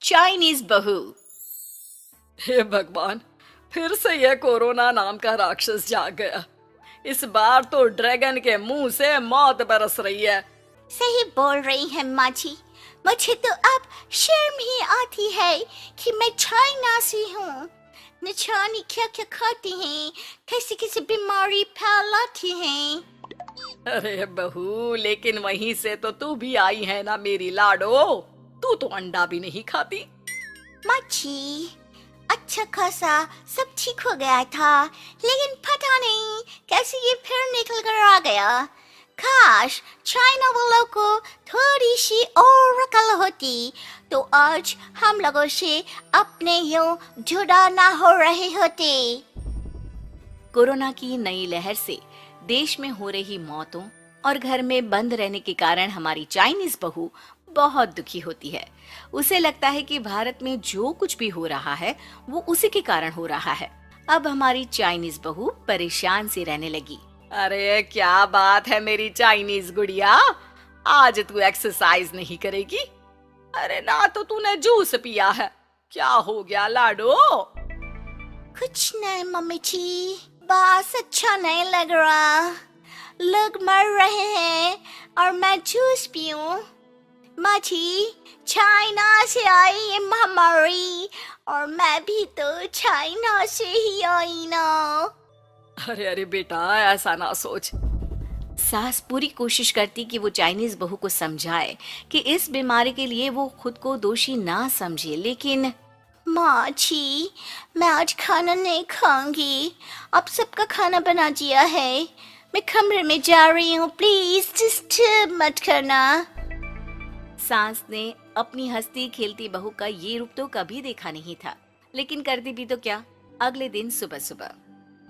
Chinese बहू। हे भगवान, फिर से यह कोरोना नाम का राक्षस जाग गया। इस बार तो ड्रैगन के मुंह से मौत बरस रही है। सही बोल रही है माँ जी। मुझे तो अब शर्म ही आती है कि मैं चाइना से हूँ। न जाने क्या क्या खाती हैं, कैसी कैसी बीमारी फैलाती हैं। अरे बहू, लेकिन वहीं से तो तू भी आई है ना मेरी लाडो। तू तो अंडा भी नहीं खाती। माँ जी, अच्छा खासा सब ठीक हो गया था, लेकिन पता नहीं कैसे ये फिर निकल कर आ गया। काश चाइना वालों को थोड़ी सी और अकल होती तो आज हम लोगों से अपने यूं जुदा ना हो रहे होते। कोरोना की नई लहर से देश में हो रही मौतों और घर में बंद रहने के कारण हमारी चाइनीज बहू बहुत दुखी होती है। उसे लगता है कि भारत में जो कुछ भी हो रहा है वो उसी के कारण हो रहा है। अब हमारी चाइनीज बहू परेशान सी रहने लगी। अरे क्या बात है मेरी चाइनीज गुड़िया, आज तू एक्सरसाइज नहीं करेगी? अरे ना तो तूने जूस पिया है। क्या हो गया लाडो? कुछ नहीं मम्मी जी, बस अच्छा नहीं लग रहा। लोग मर रहे हैं और मैं जूस पीऊं। माँ जी, चाइना से आई ये महामारी और मैं भी तो चाइना से ही आई ना। अरे अरे बेटा, ऐसा ना सोच। सास पूरी कोशिश करती कि वो चाइनीज बहू को समझाए कि इस बीमारी के लिए वो खुद को दोषी ना समझे, लेकिन माँ जी, मैं आज खाना नहीं खाऊंगी। अब सबका खाना बना दिया है। मैं कमरे में जा रही हूँ, प्लीज डिस्टर्ब मत करना। सास ने अपनी हंसती खेलती बहू का ये रूप तो कभी देखा नहीं था, लेकिन करती भी तो क्या। अगले दिन सुबह सुबह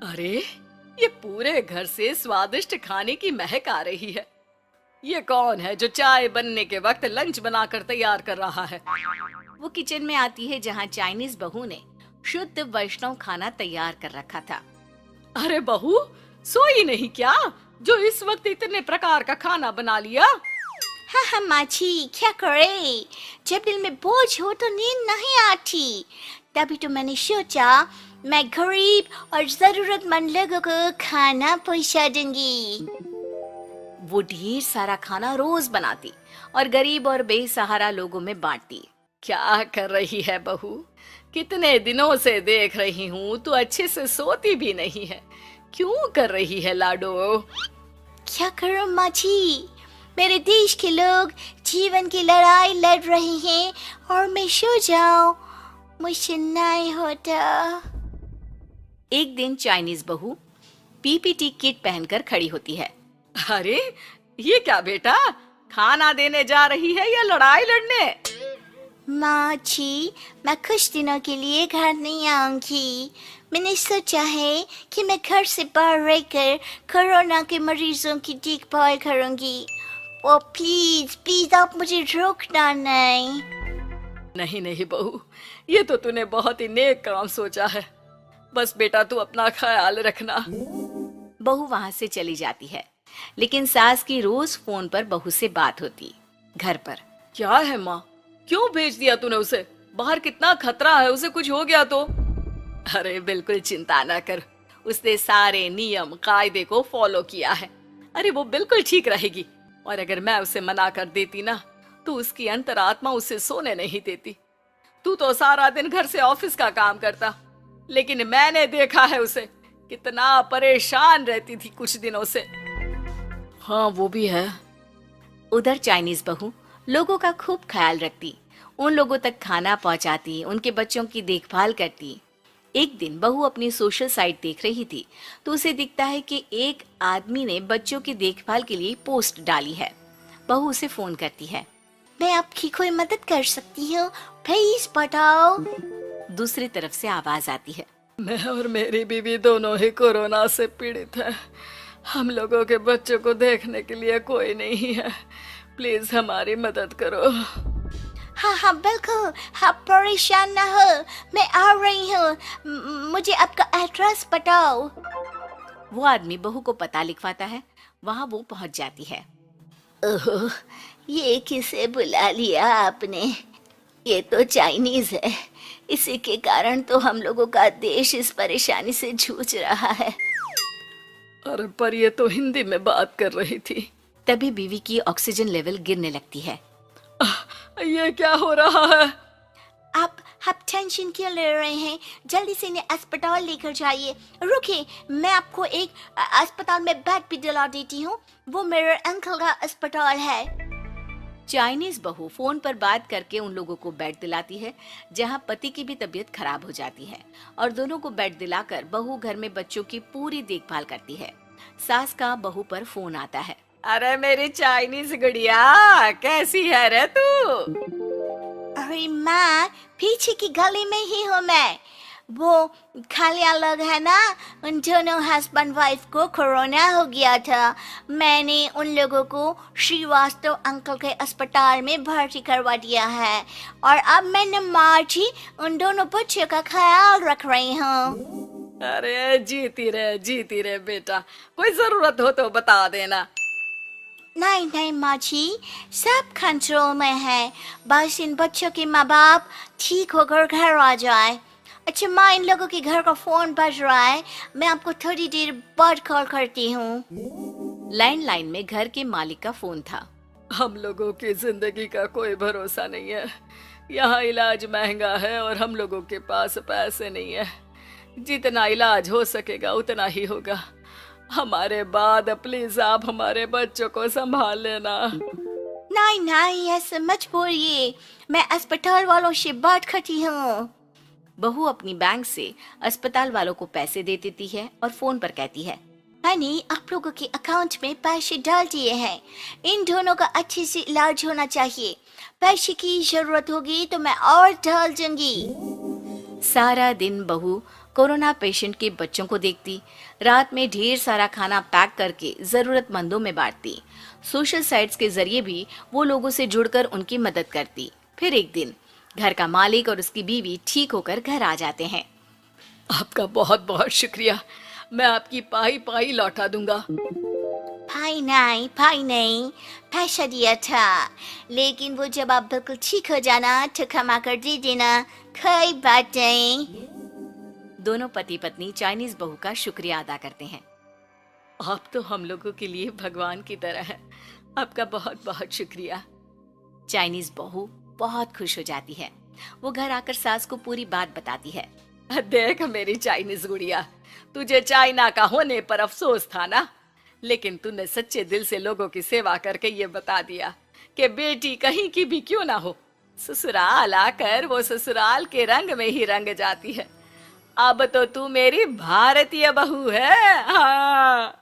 अरे ये पूरे घर से स्वादिष्ट खाने की महक आ रही है। ये कौन है जो चाय बनने के वक्त लंच बनाकर तैयार कर रहा है? वो किचन में आती है जहाँ चाइनीज बहू ने शुद्ध वैष्णव खाना तैयार कर रखा था। अरे बहू, सोई नहीं क्या जो इस वक्त इतने प्रकार का खाना बना लिया? हाँ हाँ माँ जी, क्या करे, जब दिल में बोझ हो तो नींद नहीं आती। तभी तो मैंने सोचा मैं गरीब और जरूरतमंद लोगों को खाना पहुंचा दूंगी। वो ढेर सारा खाना रोज बनाती और गरीब और बेसहारा लोगों में बांटती। क्या कर रही है बहू? कितने दिनों से देख रही हूँ तू अच्छे से सोती भी नहीं है। क्यों कर रही है लाडो? क्या करूं माँ जी, मेरे देश के लोग जीवन की लड़ाई लड़ रहे हैं और मैं सो जाऊं, मुझसे नहीं होता। एक दिन चाइनीज बहू पीपीटी किट पहनकर खड़ी होती है। अरे ये क्या बेटा, खाना देने जा रही है या लड़ाई लड़ने? माँ जी, मैं कुछ दिनों के लिए घर नहीं आऊंगी। मैंने सोचा है कि मैं घर से बाहर रहकर कोरोना के मरीजों की देखभाल करूंगी। ओ प्लीज प्लीज आप मुझे रोकना नहीं। नहीं नहीं बहू, ये तो तूने बहुत ही नेक काम सोचा है। बस बेटा तू अपना ख्याल रखना। बहू वहां से चली जाती है, लेकिन सास की रोज फोन पर बहू से बात होती। घर पर क्या है माँ, क्यों भेज दिया तूने उसे? बाहर कितना खतरा है, उसे कुछ हो गया तो? अरे बिल्कुल चिंता ना कर, उसने सारे नियम कायदे को फॉलो किया है। अरे वो बिल्कुल ठीक रहेगी। और अगर मैं उसे मना कर देती ना तो उसकी अंतरात्मा उसे सोने नहीं देती। तू तो सारा दिन घर से ऑफिस का काम करता, लेकिन मैंने देखा है उसे कितना परेशान रहती थी कुछ दिनों से। हाँ वो भी है। उधर चाइनीज बहू लोगों का खूब ख्याल रखती, उन लोगों तक खाना पहुंचाती, उनके बच्चों की देखभाल करती। एक दिन बहू अपनी सोशल साइट देख रही थी तो उसे दिखता है कि एक आदमी ने बच्चों की देखभाल के लिए पोस्ट डाली है। बहू उसे फोन करती है। मैं आपकी कोई मदद कर सकती हूँ, प्लीज बताओ। दूसरी तरफ से आवाज आती है। मैं और मेरी बीवी दोनों ही कोरोना से पीड़ित हैं। हम लोगों के बच्चों को देखने के लिए कोई नहीं है। प्लीज हमारी मदद करो। हाँ हाँ बिल्कुल, आप परेशान ना हो, मैं आ रही हूँ। मुझे आपका एड्रेस बताओ। वो आदमी बहू को पता लिखवाता है। वहाँ वो पहुँच जाती है। ओह, ये किसे बुला लिया आपने? ये तो चाइनीज है, इसी के कारण तो हम लोगों का देश इस परेशानी से जूझ रहा है। अरे पर ये तो हिंदी में बात कर रही थी। तभी बीवी की ऑक्सीजन लेवल गिरने लगती है। ये क्या हो रहा है? आप टेंशन क्यों ले रहे हैं? जल्दी से इन्हें अस्पताल लेकर जाइए। रुकिए, मैं आपको एक अस्पताल में बेड भी दिला देती हूँ। वो मेरे अंकल का अस्पताल है। चाइनीज बहू फोन पर बात करके उन लोगों को बेड दिलाती है, जहाँ पति की भी तबीयत खराब हो जाती है और दोनों को बेड दिलाकर बहू घर में बच्चों की पूरी देखभाल करती है। सास का बहू पर फोन आता है। अरे मेरी चाइनीज गुड़िया, कैसी है रे तू? अरे माँ, पीछे की गली में ही हूँ मैं। वो खालिया लोग है ना, उन दोनों हस्बैंड वाइफ को कोरोना हो गया था। मैंने उन लोगों को श्रीवास्तव अंकल के अस्पताल में भर्ती करवा दिया है और अब मैं माँ जी उन दोनों बच्चों का ख्याल रख रही हूँ। अरे जीती रे बेटा, कोई जरूरत हो तो बता देना। नहीं नहीं माँ जी, सब कंट्रोल में है। बस इन बच्चों के माँ बाप ठीक होकर घर आ जाए। अच्छा माँ, इन लोगों के घर का फोन बज रहा है, मैं आपको थोड़ी देर बाद कॉल करती हूँ। लैंडलाइन में घर के मालिक का फोन था। हम लोगों की जिंदगी का कोई भरोसा नहीं है। यहाँ इलाज महंगा है और हम लोगों के पास पैसे नहीं है। जितना इलाज हो सकेगा उतना ही होगा। हमारे बाद प्लीज आप हमारे बच्चों को संभाल लेना। नहीं नहीं, ऐसे मत बोलिए, मैं अस्पताल वालों से बात करती हूँ। बहू अपनी बैंक से अस्पताल वालों को पैसे दे देती है और फोन पर कहती है, मैंने आप लोगों के अकाउंट में पैसे डाल दिए हैं। इन दोनों का अच्छे से इलाज होना चाहिए। पैसे की जरूरत होगी तो मैं और डाल दूंगी। सारा दिन बहू कोरोना पेशेंट के बच्चों को देखती, रात में ढेर सारा खाना पैक करके जरूरतमंदों में बांटती। सोशल साइट्स के जरिए भी वो लोगों से जुड़कर उनकी मदद करती। फिर एक दिन घर का मालिक और उसकी बीवी ठीक होकर घर आ जाते हैं। आपका बहुत बहुत शुक्रिया, मैं आपकी पाई पाई लौटा दूंगा। भाई नहीं, पैसा दिया था, लेकिन वो जब आप बिल्कुल ठीक हो जाना तो क्षमा कर दे देना, कोई बात नहीं। दोनों पति पत्नी चाइनीज बहू का शुक्रिया अदा करते हैं। आप तो हम लोगों के लिए भगवान की तरह है, आपका बहुत बहुत शुक्रिया। चाइनीज बहू बहुत खुश हो जाती है। वो घर आकर सास को पूरी बात बताती है। देख मेरी चाइनीज गुड़िया, तुझे चाइना का होने पर अफसोस था ना, लेकिन तूने सच्चे दिल से लोगों की सेवा करके ये बता दिया कि बेटी कहीं की भी क्यों ना हो, ससुराल आकर वो ससुराल के रंग में ही रंग जाती है। अब तो तू मेरी भारतीय बहू है। हाँ।